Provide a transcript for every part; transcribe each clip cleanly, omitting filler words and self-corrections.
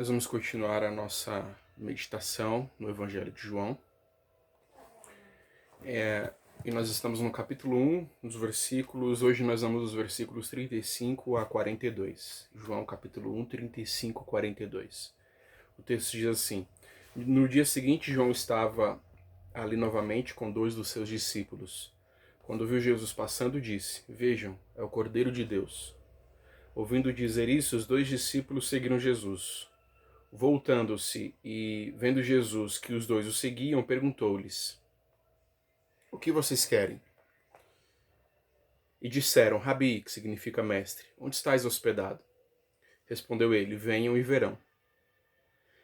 Nós vamos continuar a nossa meditação no Evangelho de João. E nós estamos no capítulo 1, nos versículos. Hoje nós vamos dos versículos 35 a 42. João, capítulo 1, 35 a 42. O texto diz assim: No dia seguinte, João estava ali novamente com dois dos seus discípulos. Quando viu Jesus passando, disse: Vejam, é o Cordeiro de Deus. Ouvindo dizer isso, os dois discípulos seguiram Jesus. Voltando-se e vendo Jesus que os dois o seguiam, perguntou-lhes: O que vocês querem? E disseram: Rabi, que significa mestre, onde estais hospedado? Respondeu ele: Venham e verão.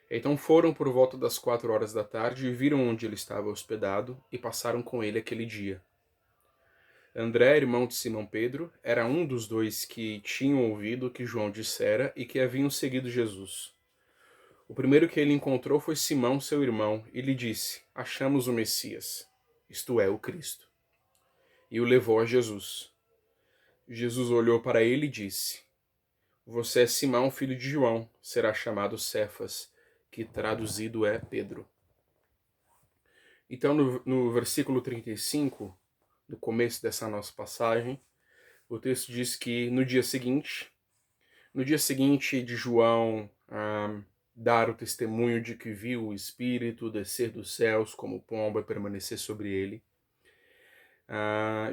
Então foram por volta das 4 horas da tarde e viram onde ele estava hospedado e passaram com ele aquele dia. André, irmão de Simão Pedro, era um dos dois que tinham ouvido o que João dissera e que haviam seguido Jesus. O primeiro que ele encontrou foi Simão, seu irmão, e lhe disse: Achamos o Messias, isto é, o Cristo. E o levou a Jesus. Jesus olhou para ele e disse: Você é Simão, filho de João, será chamado Cefas, que traduzido é Pedro. Então, no versículo 35, no começo dessa nossa passagem, o texto diz que no dia seguinte de João dar o testemunho de que viu o Espírito descer dos céus como pomba e permanecer sobre ele,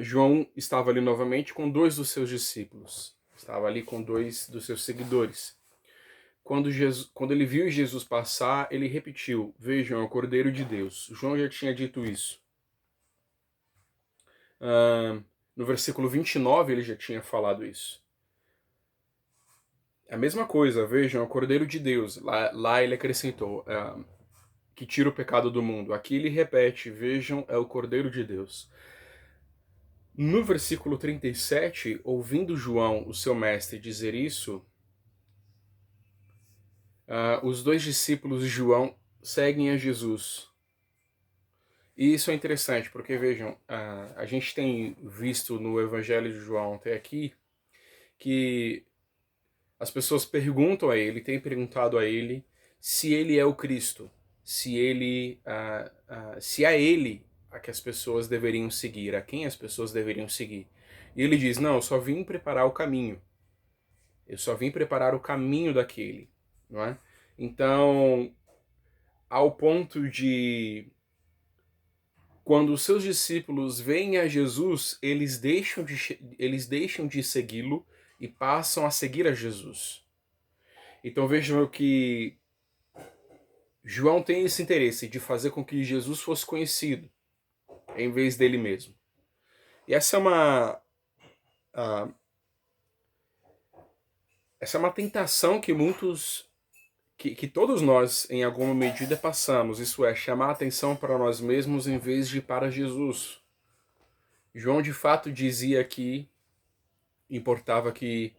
João estava ali novamente com dois dos seus discípulos, estava ali com dois dos seus seguidores. Quando ele viu Jesus passar, ele repetiu: Vejam, é o Cordeiro de Deus. João já tinha dito isso. No versículo 29 ele já tinha falado isso. A mesma coisa, vejam, é o Cordeiro de Deus. Lá ele acrescentou, que tira o pecado do mundo. Aqui ele repete: Vejam, é o Cordeiro de Deus. No versículo 37, ouvindo João, o seu mestre, dizer isso, os dois discípulos de João seguem a Jesus. E isso é interessante, porque vejam, a gente tem visto no Evangelho de João até aqui que as pessoas perguntam a ele, têm perguntado a ele se ele é o Cristo, se é ele a que as pessoas deveriam seguir, a quem as pessoas deveriam seguir. E ele diz: Não, eu só vim preparar o caminho. Eu só vim preparar o caminho daquele, não é? Então, ao ponto de quando os seus discípulos veem a Jesus, eles deixam de segui-lo e passam a seguir a Jesus. Então vejam que João tem esse interesse de fazer com que Jesus fosse conhecido, em vez dele mesmo. E essa é uma tentação que que todos nós, em alguma medida, passamos. Isso é, chamar a atenção para nós mesmos em vez de para Jesus. João, de fato, dizia que importava que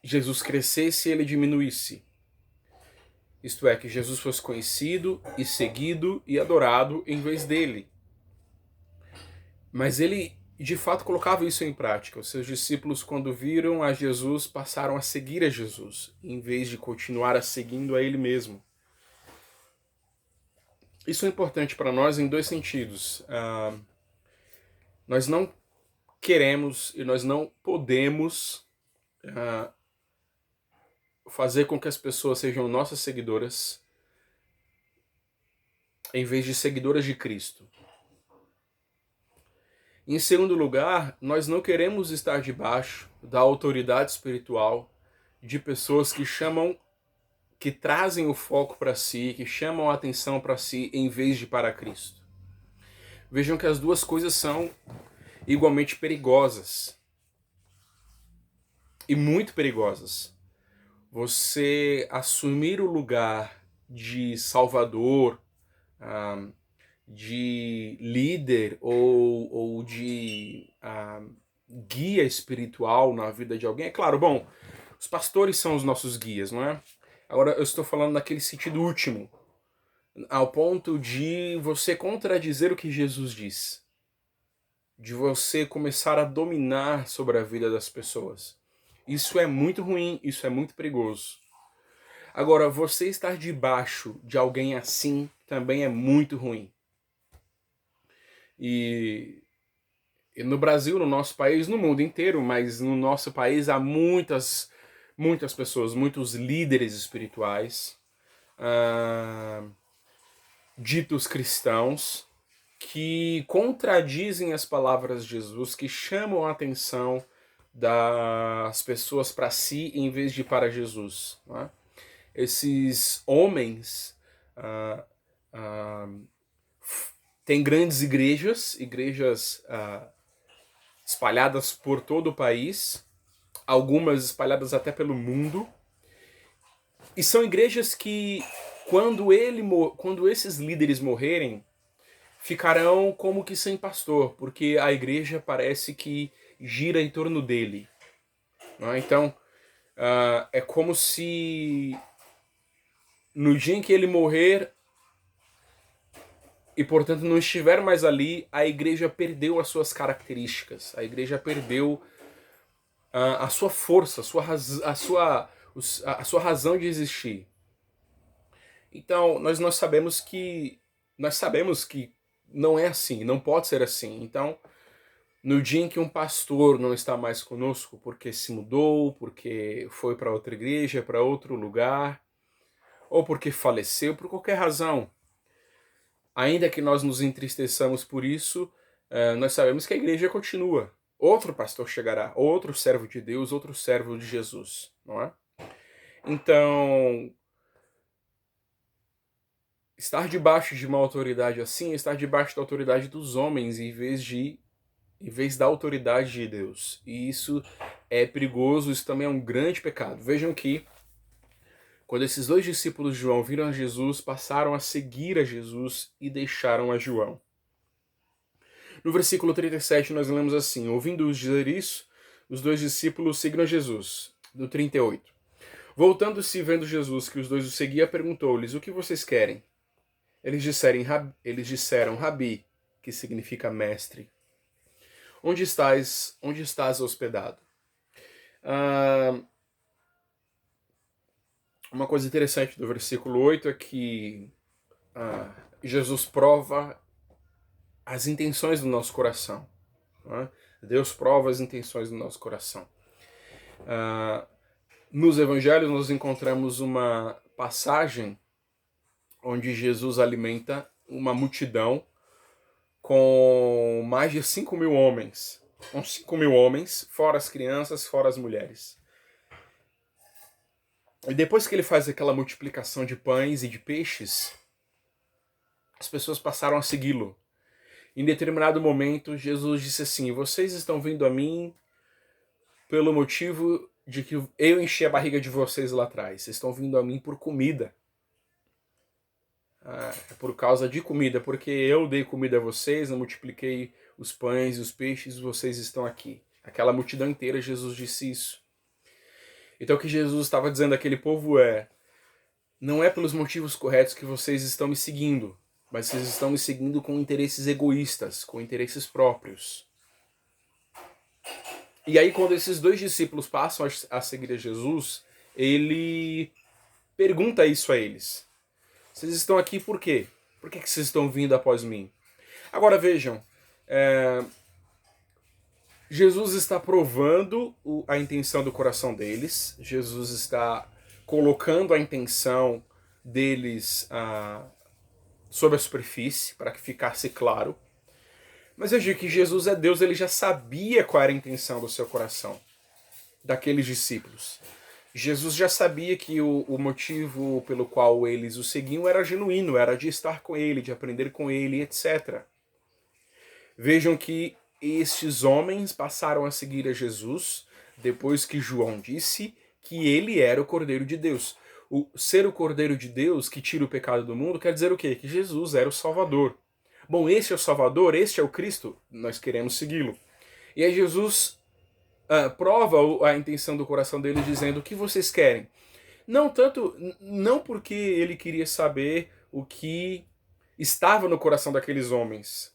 Jesus crescesse e ele diminuísse. Isto é, que Jesus fosse conhecido e seguido e adorado em vez dele. Mas ele, de fato, colocava isso em prática. Os seus discípulos, quando viram a Jesus, passaram a seguir a Jesus, em vez de continuar a seguindo a ele mesmo. Isso é importante para nós em dois sentidos. Nós não queremos e nós não podemos fazer com que as pessoas sejam nossas seguidoras em vez de seguidoras de Cristo. Em segundo lugar, nós não queremos estar debaixo da autoridade espiritual de pessoas que trazem o foco para si, que chamam a atenção para si em vez de para Cristo. Vejam que as duas coisas são igualmente perigosas. E muito perigosas. Você assumir o lugar de salvador, de líder ou de guia espiritual na vida de alguém. É claro, bom, os pastores são os nossos guias, não é? Agora eu estou falando naquele sentido último, ao ponto de você contradizer o que Jesus diz, de você começar a dominar sobre a vida das pessoas. Isso é muito ruim, isso é muito perigoso. Agora, você estar debaixo de alguém assim também é muito ruim. E no Brasil, no nosso país, no mundo inteiro, mas no nosso país há muitas pessoas, muitos líderes espirituais, ah, ditos cristãos, que contradizem as palavras de Jesus, que chamam a atenção das pessoas para si em vez de para Jesus. Não é? Esses homens ah, ah, têm grandes igrejas espalhadas por todo o país, algumas espalhadas até pelo mundo, e são igrejas que, quando esses líderes morrerem, ficarão como que sem pastor, porque a igreja parece que gira em torno dele. Não é? Então, é como se no dia em que ele morrer e, portanto, não estiver mais ali, a igreja perdeu as suas características, a igreja perdeu a sua força, a sua razão de existir. Então, nós sabemos que não é assim, não pode ser assim. Então, no dia em que um pastor não está mais conosco porque se mudou, porque foi para outra igreja, para outro lugar, ou porque faleceu, por qualquer razão, ainda que nós nos entristeçamos por isso, nós sabemos que a igreja continua. Outro pastor chegará, outro servo de Deus, outro servo de Jesus, não é? Então, estar debaixo de uma autoridade assim é estar debaixo da autoridade dos homens em vez da autoridade de Deus. E isso é perigoso, isso também é um grande pecado. Vejam que quando esses dois discípulos de João viram a Jesus, passaram a seguir a Jesus e deixaram a João. No versículo 37 nós lemos assim: ouvindo-os dizer isso, os dois discípulos seguiram a Jesus. No 38. Voltando-se e vendo Jesus que os dois o seguiam, perguntou-lhes: o que vocês querem? Eles disseram, Rabi, que significa mestre. Onde estás hospedado? Uma coisa interessante do versículo 8 é que Jesus prova as intenções do nosso coração. Não é? Deus prova as intenções do nosso coração. Nos evangelhos nós encontramos uma passagem onde Jesus alimenta uma multidão com mais de 5 mil homens. Com 5 mil homens, fora as crianças, fora as mulheres. E depois que ele faz aquela multiplicação de pães e de peixes, as pessoas passaram a segui-lo. Em determinado momento, Jesus disse assim: vocês estão vindo a mim pelo motivo de que eu enchi a barriga de vocês lá atrás. Vocês estão vindo a mim por comida. É por causa de comida, porque eu dei comida a vocês, eu multipliquei os pães e os peixes, vocês estão aqui. Aquela multidão inteira, Jesus disse isso. Então o que Jesus estava dizendo àquele povo não é pelos motivos corretos que vocês estão me seguindo, mas vocês estão me seguindo com interesses egoístas, com interesses próprios. E aí quando esses dois discípulos passam a seguir a Jesus, ele pergunta isso a eles. Vocês estão aqui por quê? Por que vocês estão vindo após mim? Agora vejam, Jesus está provando a intenção do coração deles, Jesus está colocando a intenção deles sobre a superfície, para que ficasse claro. Mas eu digo que Jesus é Deus, ele já sabia qual era a intenção do seu coração, daqueles discípulos. Jesus já sabia que o motivo pelo qual eles o seguiam era genuíno, era de estar com ele, de aprender com ele, etc. Vejam que estes homens passaram a seguir a Jesus depois que João disse que ele era o Cordeiro de Deus. O ser o Cordeiro de Deus que tira o pecado do mundo quer dizer o quê? Que Jesus era o Salvador. Bom, este é o Salvador, este é o Cristo, nós queremos segui-lo. E aí Jesus prova a intenção do coração dele dizendo: o que vocês querem? Não porque ele queria saber o que estava no coração daqueles homens.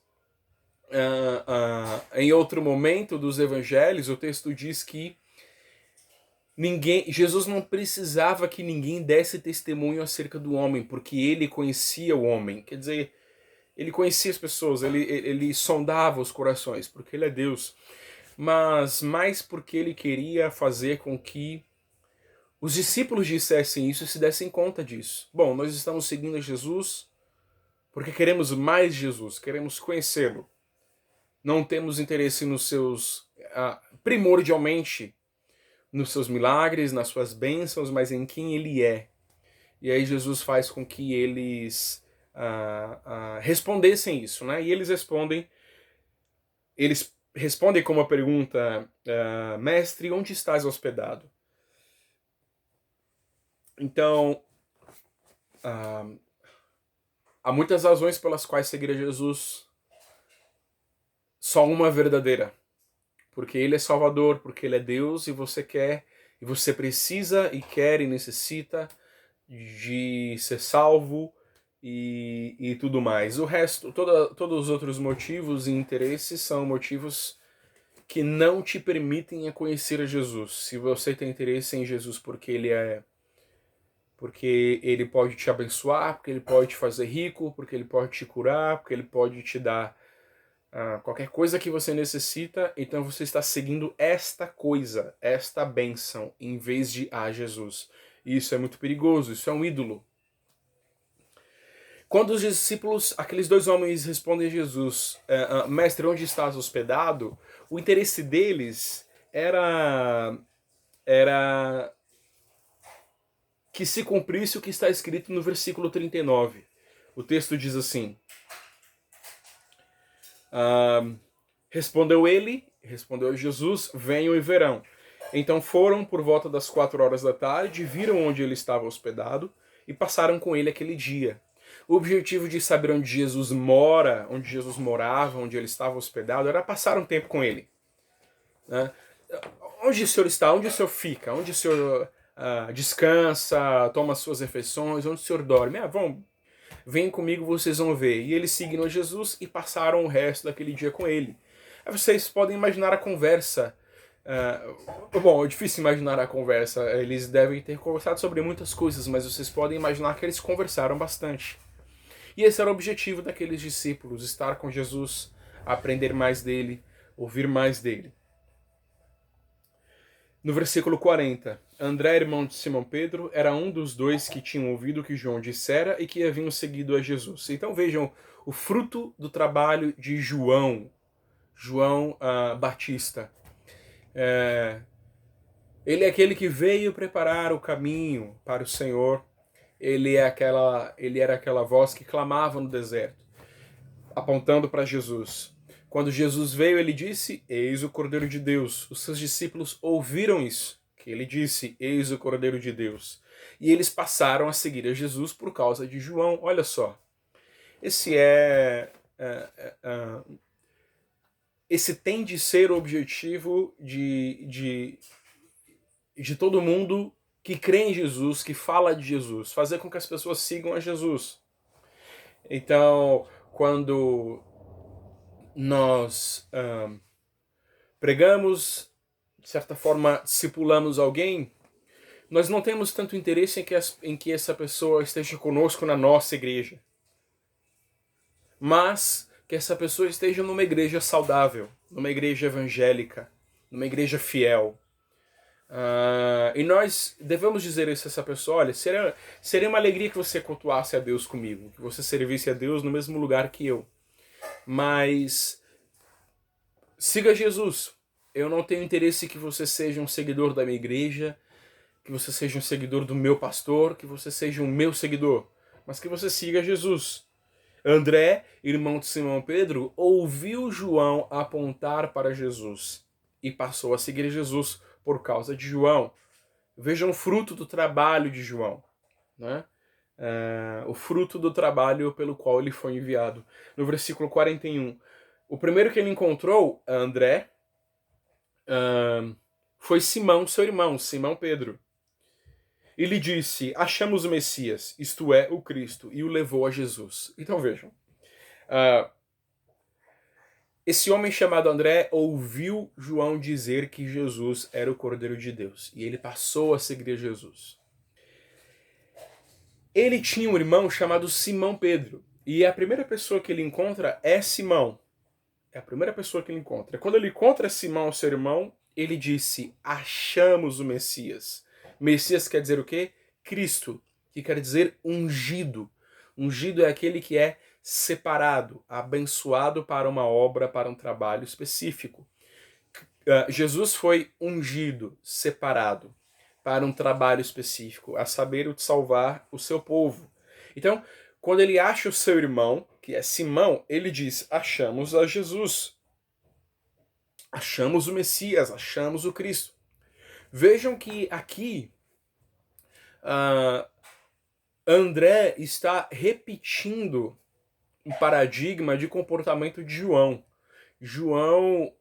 Em outro momento dos evangelhos, o texto diz que Jesus não precisava que ninguém desse testemunho acerca do homem, porque ele conhecia o homem. Quer dizer, ele conhecia as pessoas, ele sondava os corações, porque ele é Deus. Mas mais porque ele queria fazer com que os discípulos dissessem isso e se dessem conta disso. Bom, nós estamos seguindo a Jesus porque queremos mais Jesus, queremos conhecê-lo. Não temos interesse nos seus, primordialmente, nos seus milagres, nas suas bênçãos, mas em quem ele é. E aí Jesus faz com que eles respondessem isso, né? E eles respondem com uma pergunta, mestre, onde estás hospedado? Então, há muitas razões pelas quais seguir a Jesus. Só uma verdadeira. Porque ele é Salvador, porque ele é Deus e você quer, e você precisa e quer e necessita de ser salvo e tudo mais. O resto, todos os outros motivos e interesses são motivos que não te permitem a conhecer a Jesus. Se você tem interesse em Jesus porque ele pode te abençoar, porque ele pode te fazer rico, porque ele pode te curar, porque ele pode te dar qualquer coisa que você necessita, então você está seguindo esta coisa, esta bênção, em vez de Jesus. E isso é muito perigoso, isso é um ídolo. Quando os discípulos, aqueles dois homens respondem a Jesus, mestre, onde estás hospedado? O interesse deles era que se cumprisse o que está escrito no versículo 39. O texto diz assim, respondeu Jesus, venham e verão. Então foram por volta das 4 horas da tarde, viram onde ele estava hospedado e passaram com ele aquele dia. O objetivo de saber onde Jesus mora, onde Jesus morava, onde ele estava hospedado, era passar um tempo com ele. Né? Onde o senhor está? Onde o senhor fica? Onde o senhor descansa, toma suas refeições? Onde o senhor dorme? Vem comigo, vocês vão ver. E eles seguiram a Jesus e passaram o resto daquele dia com ele. Aí vocês podem imaginar a conversa. Bom, é difícil imaginar a conversa. Eles devem ter conversado sobre muitas coisas, mas vocês podem imaginar que eles conversaram bastante. E esse era o objetivo daqueles discípulos, estar com Jesus, aprender mais dele, ouvir mais dele. No versículo 40, André, irmão de Simão Pedro, era um dos dois que tinham ouvido o que João dissera e que haviam seguido a Jesus. Então vejam o fruto do trabalho de João Batista. Ele é aquele que veio preparar o caminho para o Senhor. Ele era aquela voz que clamava no deserto, apontando para Jesus. Quando Jesus veio, ele disse, eis o Cordeiro de Deus. Os seus discípulos ouviram isso, que ele disse, eis o Cordeiro de Deus. E eles passaram a seguir a Jesus por causa de João. Olha só, esse tem de ser o objetivo de todo mundo que crê em Jesus, que fala de Jesus, fazer com que as pessoas sigam a Jesus. Então, quando nós pregamos, de certa forma, discipulamos alguém, nós não temos tanto interesse em que essa pessoa esteja conosco na nossa igreja, mas que essa pessoa esteja numa igreja saudável, numa igreja evangélica, numa igreja fiel. E nós devemos dizer isso a essa pessoa, olha, seria uma alegria que você cultuasse a Deus comigo, que você servisse a Deus no mesmo lugar que eu. Mas siga Jesus. Eu não tenho interesse que você seja um seguidor da minha igreja, que você seja um seguidor do meu pastor, que você seja um meu seguidor, mas que você siga Jesus. André, irmão de Simão Pedro, ouviu João apontar para Jesus e passou a seguir Jesus por causa de João. Vejam o fruto do trabalho de João, né? O fruto do trabalho pelo qual ele foi enviado. No versículo 41, o primeiro que ele encontrou, André, foi Simão, seu irmão, Simão Pedro. E lhe disse, achamos o Messias, isto é, o Cristo, e o levou a Jesus. Então vejam, Esse homem chamado André ouviu João dizer que Jesus era o Cordeiro de Deus, e ele passou a seguir Jesus. Ele tinha um irmão chamado Simão Pedro, e a primeira pessoa que ele encontra é Simão. É a primeira pessoa que ele encontra. Quando ele encontra Simão, seu irmão, ele disse: achamos o Messias. Messias quer dizer o quê? Cristo, que quer dizer ungido. Ungido é aquele que é separado, abençoado para uma obra, para um trabalho específico. Jesus foi ungido, separado para um trabalho específico, a saber, o de salvar o seu povo. Então, quando ele acha o seu irmão, que é Simão, ele diz: achamos a Jesus. Achamos o Messias, achamos o Cristo. Vejam que aqui André está repetindo um paradigma de comportamento de João. João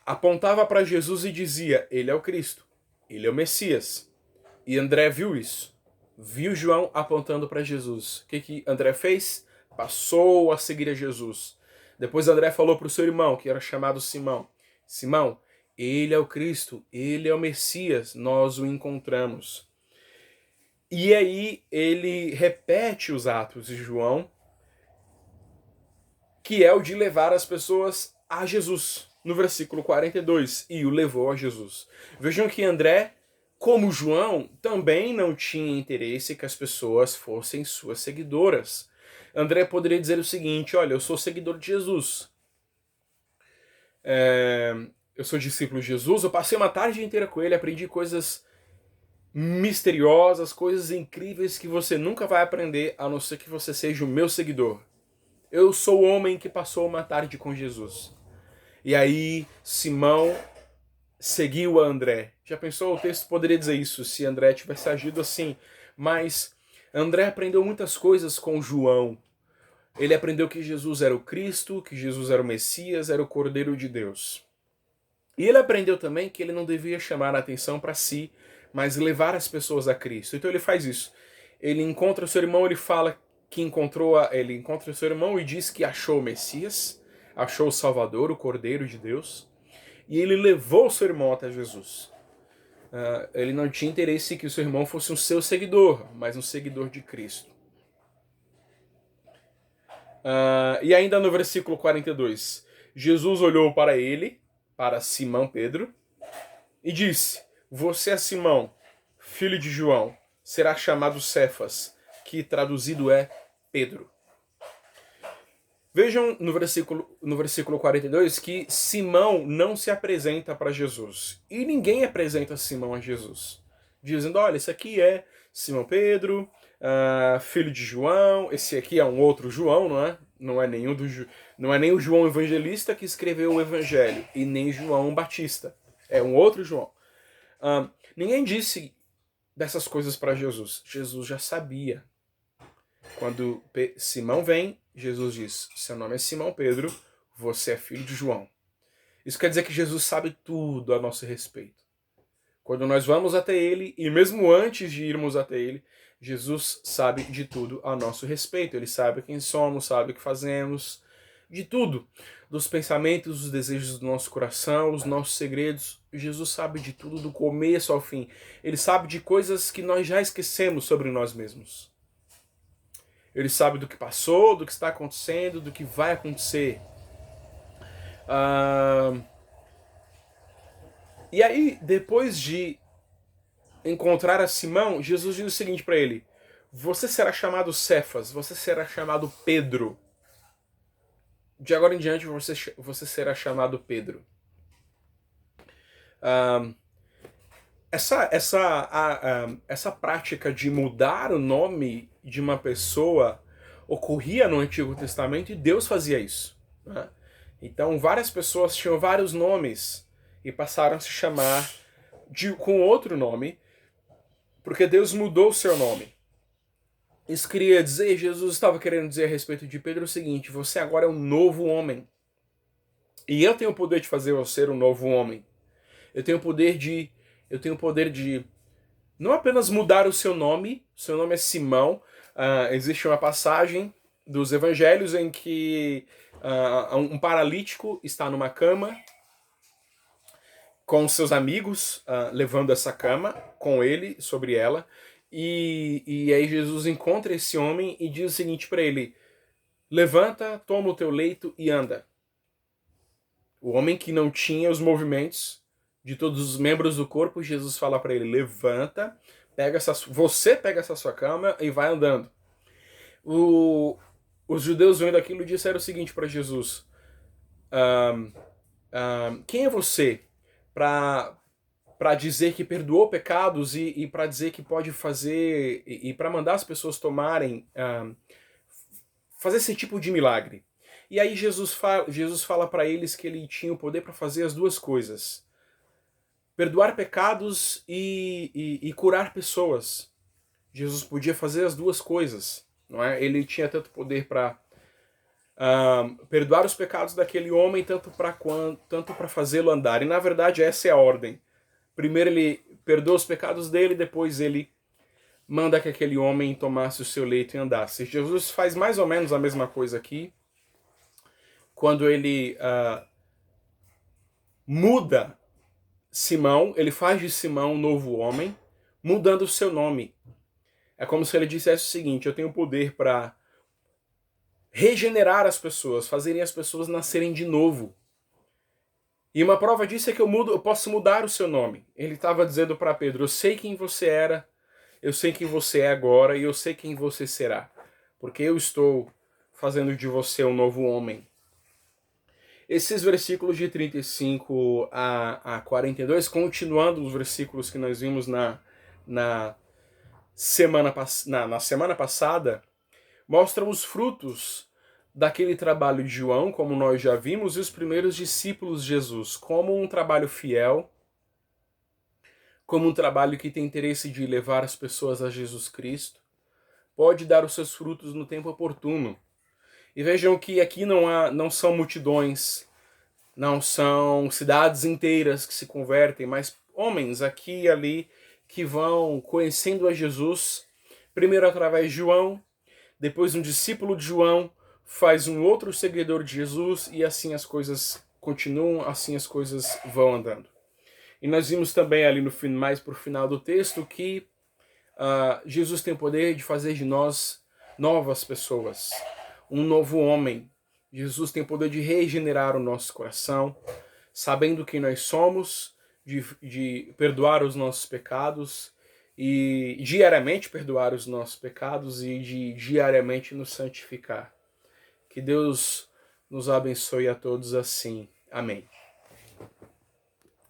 apontava para Jesus e dizia: ele é o Cristo, ele é o Messias. E André viu isso. Viu João apontando para Jesus. O que André fez? Passou a seguir a Jesus. Depois André falou para o seu irmão, que era chamado Simão: Simão, ele é o Cristo, ele é o Messias, nós o encontramos. E aí ele repete os atos de João, que é o de levar as pessoas a Jesus, no versículo 42, e o levou a Jesus. Vejam que André, como João, também não tinha interesse que as pessoas fossem suas seguidoras. André poderia dizer o seguinte: olha, eu sou seguidor de Jesus. Eu sou discípulo de Jesus, eu passei uma tarde inteira com ele, aprendi coisas misteriosas, coisas incríveis que você nunca vai aprender, a não ser que você seja o meu seguidor. Eu sou o homem que passou uma tarde com Jesus. E aí, Simão seguiu a André. Já pensou? O texto poderia dizer isso se André tivesse agido assim. Mas André aprendeu muitas coisas com João. Ele aprendeu que Jesus era o Cristo, que Jesus era o Messias, era o Cordeiro de Deus. E ele aprendeu também que ele não devia chamar a atenção para si, mas levar as pessoas a Cristo. Então ele faz isso. Ele encontra o seu irmão, ele fala que ele encontra o seu irmão e diz que achou o Messias, achou o Salvador, o Cordeiro de Deus, e ele levou o seu irmão até Jesus. Ele não tinha interesse que o seu irmão fosse um seu seguidor, mas um seguidor de Cristo. E ainda no versículo 42, Jesus olhou para ele, para Simão Pedro, e disse: você é Simão, filho de João, será chamado Cefas, que traduzido é Pedro. Vejam no versículo 42 que Simão não se apresenta para Jesus. E ninguém apresenta Simão a Jesus, dizendo: olha, esse aqui é Simão Pedro, filho de João, esse aqui é um outro João, não é? Não é nem o João Evangelista que escreveu o Evangelho, e nem João Batista. É um outro João. Ninguém disse dessas coisas para Jesus. Jesus já sabia. Quando Simão vem, Jesus diz: seu nome é Simão Pedro, você é filho de João. Isso quer dizer que Jesus sabe tudo a nosso respeito. Quando nós vamos até ele, e mesmo antes de irmos até ele, Jesus sabe de tudo a nosso respeito. Ele sabe quem somos, sabe o que fazemos, de tudo. Dos pensamentos, dos desejos do nosso coração, os nossos segredos. Jesus sabe de tudo, do começo ao fim. Ele sabe de coisas que nós já esquecemos sobre nós mesmos. Ele sabe do que passou, do que está acontecendo, do que vai acontecer. E aí, depois de encontrar a Simão, Jesus diz o seguinte para ele: você será chamado Cefas, você será chamado Pedro. De agora em diante você será chamado Pedro. Essa prática de mudar o nome de uma pessoa ocorria no Antigo Testamento e Deus fazia isso. Né? Então várias pessoas tinham vários nomes e passaram a se chamar com outro nome, porque Deus mudou o seu nome. Isso queria dizer, Jesus estava querendo dizer a respeito de Pedro o seguinte: você agora é um novo homem. E eu tenho o poder de fazer você ser um novo homem. Eu tenho o poder de não apenas mudar o seu nome é Simão. Existe uma passagem dos evangelhos em que um paralítico está numa cama com seus amigos, levando essa cama com ele, sobre ela, e aí Jesus encontra esse homem e diz o seguinte para ele: levanta, toma o teu leito e anda. O homem que não tinha os movimentos de todos os membros do corpo, Jesus fala para ele: levanta, você pega essa sua cama e vai andando. Os judeus vendo aquilo disseram o seguinte para Jesus: quem é você para dizer que perdoou pecados e para dizer que pode fazer e para mandar as pessoas tomarem fazer esse tipo de milagre? E aí Jesus fala para eles que ele tinha o poder para fazer as duas coisas: perdoar pecados e curar pessoas. Jesus podia fazer as duas coisas, não é? Ele tinha tanto poder para perdoar os pecados daquele homem, tanto para fazê-lo andar. E na verdade essa é a ordem. Primeiro ele perdoa os pecados dele, depois ele manda que aquele homem tomasse o seu leito e andasse. Jesus faz mais ou menos a mesma coisa aqui, quando ele muda Simão, ele faz de Simão um novo homem, mudando o seu nome. É como se ele dissesse o seguinte: eu tenho poder para regenerar as pessoas, fazerem as pessoas nascerem de novo. E uma prova disso é que eu posso mudar o seu nome. Ele estava dizendo para Pedro: eu sei quem você era, eu sei quem você é agora e eu sei quem você será, porque eu estou fazendo de você um novo homem. Esses versículos de 35 a 42, continuando os versículos que nós vimos na semana passada, mostram os frutos daquele trabalho de João, como nós já vimos, e os primeiros discípulos de Jesus, como um trabalho fiel, como um trabalho que tem interesse de levar as pessoas a Jesus Cristo, pode dar os seus frutos no tempo oportuno. E vejam que aqui não são multidões, não são cidades inteiras que se convertem, mas homens aqui e ali que vão conhecendo a Jesus, primeiro através de João, depois um discípulo de João faz um outro seguidor de Jesus, e assim as coisas continuam, assim as coisas vão andando. E nós vimos também ali mais para o final do texto que Jesus tem o poder de fazer de nós novas pessoas, um novo homem. Jesus tem o poder de regenerar o nosso coração, sabendo quem nós somos, de perdoar os nossos pecados, e diariamente perdoar os nossos pecados e de diariamente nos santificar. Que Deus nos abençoe a todos assim. Amém.